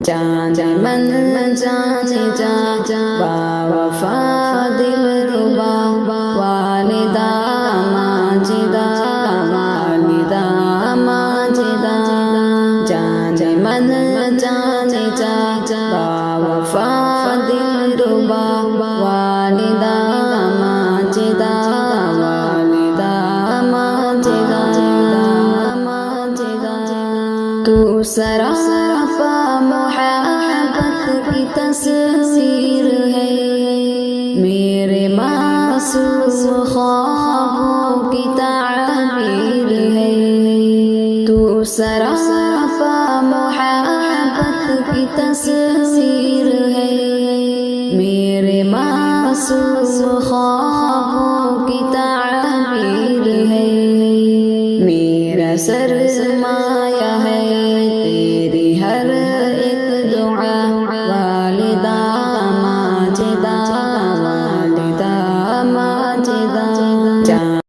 جانے من جانے جا وفا دل ربا والدہ ماجدہ والدہ ماجدہ جانے من جانے جا وفا دل ربا والدہ ماجدہ والدہ ماجدہ تو سراپا محبت کی تصویر ہے میرے معصوم خوابوں کی تعبیر ہے تو سراپا محبت کی تصویر ہے میرے معصوم خواب